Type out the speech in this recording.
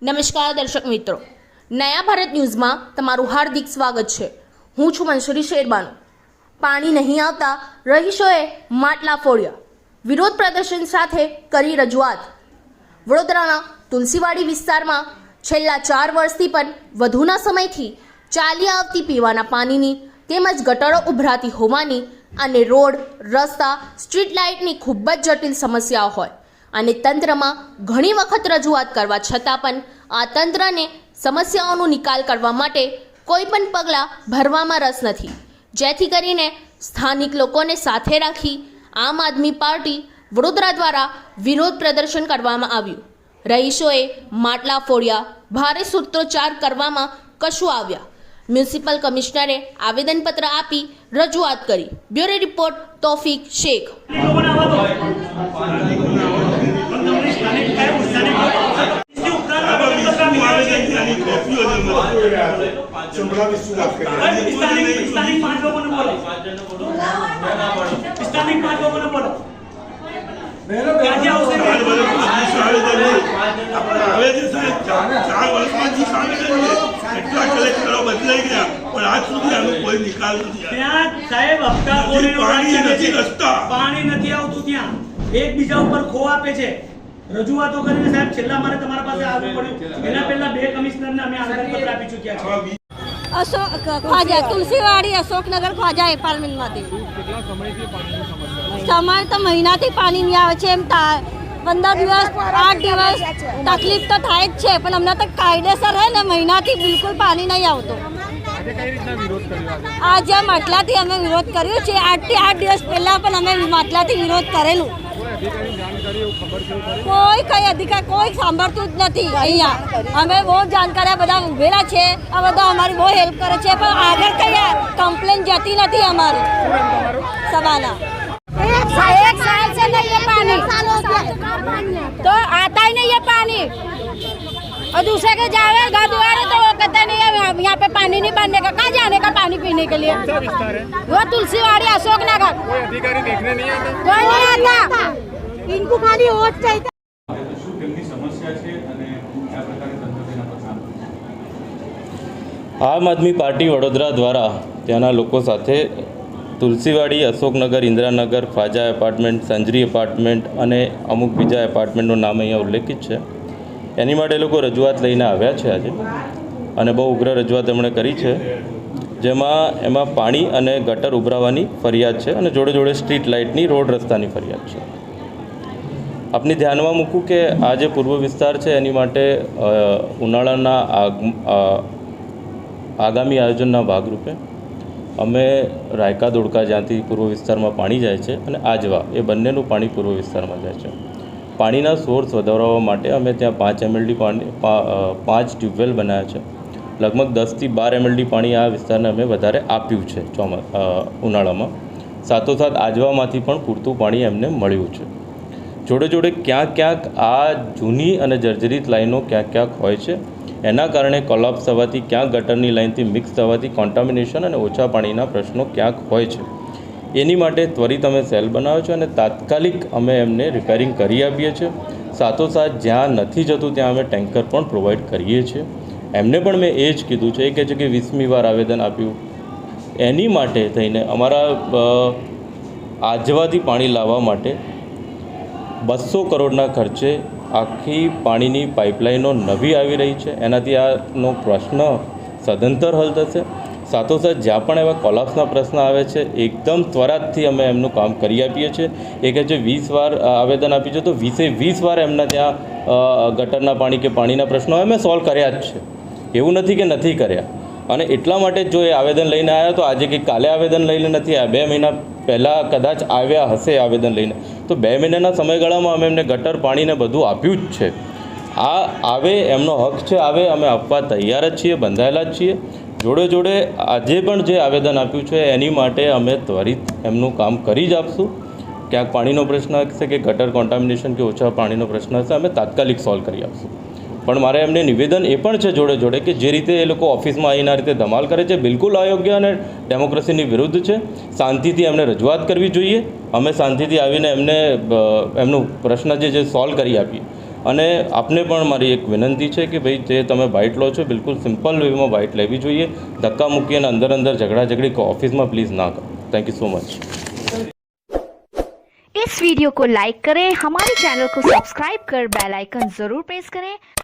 નમસ્કાર દર્શક મિત્રો, નયા ભારત ન્યૂઝમાં તમારું હાર્દિક સ્વાગત છે। હું છું મંસૂરી શેરબાનુ। પાણી નહીં આવતા રહીશોએ માટલા ફોડ્યા, વિરોધ પ્રદર્શન સાથે કરી રજૂઆત। વડોદરાના તુલસીવાડી વિસ્તારમાં છેલ્લા 4 વર્ષથી પણ વધુના સમયથી ચાલી આવતી પીવાના પાણીની તેમજ ગટરો ઉભરાતી હોવાની અને રોડ, રસ્તા, સ્ટ્રીટ લાઇટની ખૂબ જ જટિલ સમસ્યાઓ હોય અને તંત્રમાં ઘણી વખત રજૂઆત કરવા છતાં પણ આ તંત્રને સમસ્યાઓનો નિકાલ કરવા માટે કોઈ પણ પગલાં ભરવામાં રસ નથી, જેથી કરીને સ્થાનિક લોકોને સાથે રાખી આમ આદમી પાર્ટી વડોદરા દ્વારા વિરોધ પ્રદર્શન કરવામાં આવ્યું। રહીશોએ માટલા ફોડ્યા, ભારે સૂત્રોચ્ચાર કરવામાં કશું આવ્યા। મ્યુનિસિપલ કમિશનરે આવેદનપત્ર આપી રજૂઆત કરી। Bureau report Taufiq Shaikh. પાણી નથી આવતું, ત્યાં એકબીજા ઉપર ખો આપે છે। રજૂઆતો કરીને સાહેબ છેલ્લા મારે તમારા પાસે આવવું પડ્યું। એના પહેલા 2 કમિશનરને અમે આવેદનપત્ર આપી ચૂક્યા છીએ। અશોક ખ્વાજા, તુલસીવાડી, અશોકનગર ખ્વાજા એપાર્ટમેન્ટમાંથી સમય તો મહિનાથી પાણી નહીં આવે છે। એમ 15 દિવસ 8 દિવસ તકલીફ તો થાય જ છે, પણ અમને તો કાયદેસર હે ને મહિનાથી બિલકુલ પાણી નહીં આવતું। આજે માટલાથી અમે વિરોધ કર્યો છે। 8 થી 8 દિવસ પહેલા પણ અમે માટલાથી વિરોધ કરેલું। કોઈ કઈ અધિકાર કોઈ સાંભળતું જ નથી। અહીંયા અમે બહુ જાણકારી બધા ઉભેલા છે, આ બધા અમારી બહુ હેલ્પ કરે છે, પણ આગળ કઈ કમ્પ્લેન જતી નથી અમારી સભાના। एक साल से नहीं है पानी, तो आता ही नहीं है पानी। और दूसरे के जावे घर द्वारे तो वो कहते नहीं है यहाँ पे पानी नहीं बनने का, कहाँ जाने का पानी पीने के लिए? वो तुलसीवाड़ी, अशोकनगर। कोई अधिकारी देखने नहीं आता, कोई नहीं आता। इनको खाली वोट चाहिए। આમ આદમી પાર્ટી વડોદરા દ્વારા ત્યાંના લોકો સાથે તુલસીવાડી, અશોકનગર, ઇન્દિરાનગર, ખ્વાજા એપાર્ટમેન્ટ, સંજરી એપાર્ટમેન્ટ અને અમુક બીજા એપાર્ટમેન્ટનું નામ અહીંયા ઉલ્લેખિત છે, એની માટે લોકો રજૂઆત લઈને આવ્યા છે આજે, અને બહુ ઉગ્ર રજૂઆત એમણે કરી છે, એમાં પાણી અને ગટર ઉભરાવાની ફરિયાદ છે અને જોડે જોડે સ્ટ્રીટ લાઇટની, રોડ રસ્તાની ફરિયાદ છે। આપની ધ્યાનમાં મૂકું કે આ જે પૂર્વ વિસ્તાર છે એની માટે ઉનાળાના આગામી આયોજનના ભાગરૂપે અમે રાયકા દોડકા, જ્યાંથી પૂર્વ વિસ્તારમાં પાણી જાય છે, અને આજવા, એ બંનેનું પાણી પૂર્વ વિસ્તારમાં જાય છે। પાણીના સોર્સ વધારવા માટે અમે ત્યાં 5 MLD પાણી 5 ટ્યુબવેલ બનાવ્યા છે। લગભગ 10 થી 12 MLD પાણી આ વિસ્તારને અમે વધારે આપ્યું છે ઉનાળામાં। સાથોસાથ આજવામાંથી પણ પૂરતું પાણી એમને મળ્યું છે। જોડે જોડે ક્યાંક આ જૂની અને જર્જરિત લાઈનો ક્યાંક હોય છે, એના કારણે કોલાપ્સ થવાથી, ક્યાંક ગટરની લાઇનથી મિક્સ થવાથી કોન્ટામિનેશન અને ઓછા પાણીના પ્રશ્નો ક્યાંક હોય છે। એની માટે ત્વરિત અમે સેલ બનાવ્યો છે અને તાત્કાલિક અમે એમને રિપેરિંગ કરી આપીએ છીએ। સાથોસાથ જ્યાં નથી જતું ત્યાં અમે ટેન્કર પણ પ્રોવાઈડ કરીએ છીએ। એમને પણ મેં એ જ કીધું છે, એ કહે છે કે 20મી વાર આવેદન આપ્યું। એની માટે થઈને અમારા આજવાથી પાણી લાવવા માટે 200 કરોડના ખર્ચે આખી પાણીની પાઇપલાઇનો નવી આવી રહી છે। એનાથી આનો પ્રશ્ન સદંતર હલ થશે। સાથોસાથ જ્યાં પણ એવા કોલાપ્સના પ્રશ્ન આવે છે, એકદમ ત્વરાતથી અમે એમનું કામ કરી આપીએ છીએ। એ કહે છે 20 વાર આવેદન આપ્યું છે, તો 20 વાર એમના ત્યાં ગટરના પાણી કે પાણીના પ્રશ્નો અમે સોલ્વ કર્યા જ છે, એવું નથી કે નથી કર્યા। અને એટલા માટે જો એ આવેદન લઈને આવ્યા તો આજે કે કાલે આવેદન લઈને નથી આવ્યા, 2 મહિના પહેલાં કદાચ આવ્યા હશે આવેદન લઈને, તો 2 મહિનાના સમયગાળામાં અમે એમને ગટર, પાણીને બધું આપ્યું જ છે। આ આવે, એમનો હક છે, આવે, અમે આપવા તૈયાર જ છીએ, બંધાયેલા જ છીએ। જોડે જોડે આજે પણ જે આવેદન આપ્યું છે એની માટે અમે ત્વરિત એમનું કામ કરી જ આપશું। ક્યાંક પાણીનો પ્રશ્ન હશે કે ગટર કોન્ટામિનેશન કે ઓછા પાણીનો પ્રશ્ન હશે, અમે તાત્કાલિક સોલ્વ કરી આપશું। પણ મારે એમને નિવેદન એ પણ છે જોડે જોડે કે જે રીતે એ લોકો ઓફિસમાં આવીને આ રીતે ધમાલ કરે છે, બિલકુલ અયોગ્ય અને ડેમોક્રેસીની વિરુદ્ધ છે। શાંતિથી એમને રજૂઆત કરવી જોઈએ, અમે શાંતિથી આવીને એમને એમનું પ્રશ્ન જે સોલ્વ કરી આપીએ। અને આપને પણ મારી એક વિનંતી છે કે ભાઈ જે તમે બાઇટ લો છો બિલકુલ સિમ્પલ વેમાં બાઇટ લેવી જોઈએ. ધક્કા મૂકી અને અંદર ઝઘડાઝઘડી ઓફિસમાં પ્લીઝ ના કરો. Thank you so much. इस वीडियो को लाइक करें, हमारे चैनल को सब्सक्राइब कर बेल आइकन जरूर प्रेस करें